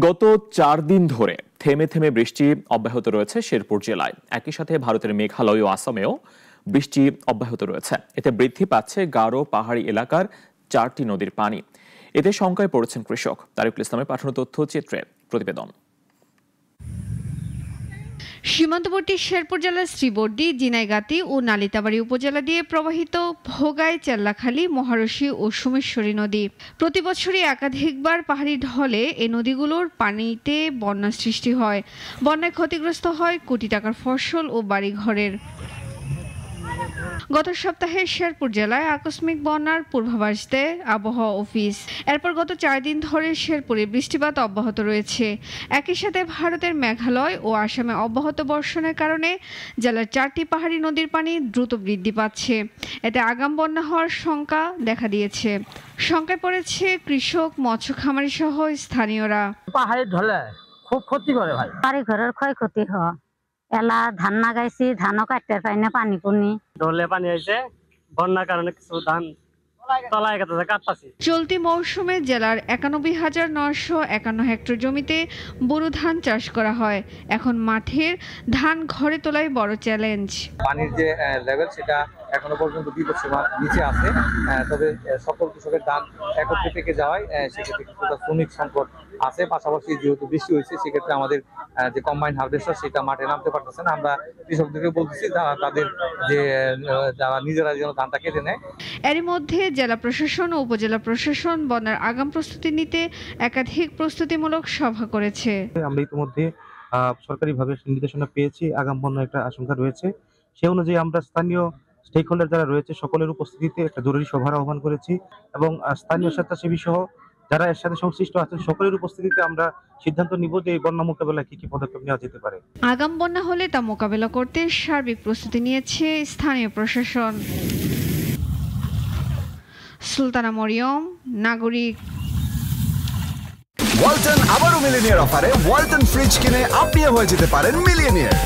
গত 4 দিন ধরে থেমে থেমে বৃষ্টি অব্যাহত রয়েছে শেরপুর জেলায়। একই সাথে ভারতের মেঘালয় ও আসামেও বৃষ্টি অব্যাহত রয়েছে। এতে বৃদ্ধি পাচ্ছে গারো পাহাড়ি এলাকার 4টি নদীর পানি। এতে শঙ্কায় পড়েছেন কৃষক। তারিকুল ইসলামের পাঠানো তথ্যচিত্রে প্রতিবেদন। সীমান্তবর্তী শেরপুর জেলার শ্রীবর্দী, জিনাইগাতি ও নালিতাবাড়ী উপজেলা দিয়ে প্রবাহিত ভোগাই, চেল্লাখালী, মহারশী ও সোমেশ্বরী নদী। প্রতি বছরই একাধিকবার পাহাড়ি ঢলে এই নদীগুলোর পানিতে বন্যার সৃষ্টি হয়। বন্যায় ক্ষতিগ্রস্ত হয় কোটি টাকার ফসল ও বাড়িঘরের। গত সপ্তাহে শেরপুর জেলায় আকস্মিক বন্যার পূর্বাভাস দেয় আবহাওয়া অফিস। এরপর গত 4 দিন ধরে শেরপুরে বৃষ্টিপাত অব্যাহত রয়েছে। একই সাথে ভারতের মেঘালয় ও আসামে অব্যাহত বর্ষণের কারণে জেলার 4টি পাহাড়ি নদীর পানি দ্রুত বৃদ্ধি পাচ্ছে। এতে আগাম বন্যা হওয়ার শঙ্কা দেখা দিয়েছে। শঙ্কায় পড়েছে কৃষক, মৎস্য খামারি সহ স্থানীয়রা। পাহাড়ি ঢলে খুব ক্ষতি করে ভাই, বাড়ি ঘরের ক্ষয়ক্ষতি হয়। এলা ধান লাগাইছি, ধানও কাটতে পাই না, পানি পড়নি। ঢলে পানি হয়েছে, বন্যার কারণে কিছু ধান তলায় গেছে, কাটতাছি। চলতি মৌসুমে জেলার 91,951 হেক্টর জমিতে বোরো ধান চাষ করা হয়। এখন মাঠের ধান ঘরে তোলাই বড় চ্যালেঞ্জ। পানির যে লেভেল সেটা এখনো পর্যন্ত বিপদসীমার নিচে আছে। তবে সকল কৃষকের ধান একত্রে পেকে যাওয়ায় সেক্ষেত্রে কিছুটা শ্রমিক সংকট আছে। পাশাপাশি যেহেতু বৃষ্টি হয়েছে সেক্ষেত্রে আমাদের যে কম্বাইন হারভেস্টার সেটা মাঠে নামতে পারতেছে না। আমরা কৃষকদেরকে বলতেছি তাদের যে যারা নিজেরা যেন ধানটা কেটে নেয়। এরই মধ্যে জেলা প্রশাসন ও উপজেলা প্রশাসন বন্যার আগাম প্রস্তুতি নিতে একাধিক প্রস্তুতিমূলক সভা করেছে। আমরা ইতিমধ্যে সরকারিভাবে নির্দেশনা পেয়েছি, আগাম বন্যার একটা আশঙ্কা রয়েছে। সে অনুযায়ী আমরা স্থানীয় স্টেক হোল্ডার যারা রয়েছে সকলের উপস্থিতিতে একটা জরুরি সভার আহ্বান করেছি এবং স্থানীয় স্বেচ্ছাসেবী সহ যারা এর সাথে সংশ্লিষ্ট আছেন সকলের উপস্থিতিতে আমরা সিদ্ধান্ত নিব যে এই বন্যা মোকাবেলায় কি কি পদক্ষেপ নেওয়া যেতে পারে। আগাম বন্যা হলে তা মোকাবেলা করতে সার্বিক প্রস্তুতি নিয়েছে স্থানীয় প্রশাসন। সুলতানা মরিয়ম, নাগরিক। ওয়ালটন আবারও মিলিনিয়ার অফারে ওয়ালটন ফ্রিজ কিনে আপনিও হয়ে যেতে পারেন মিলিয়নিয়ার।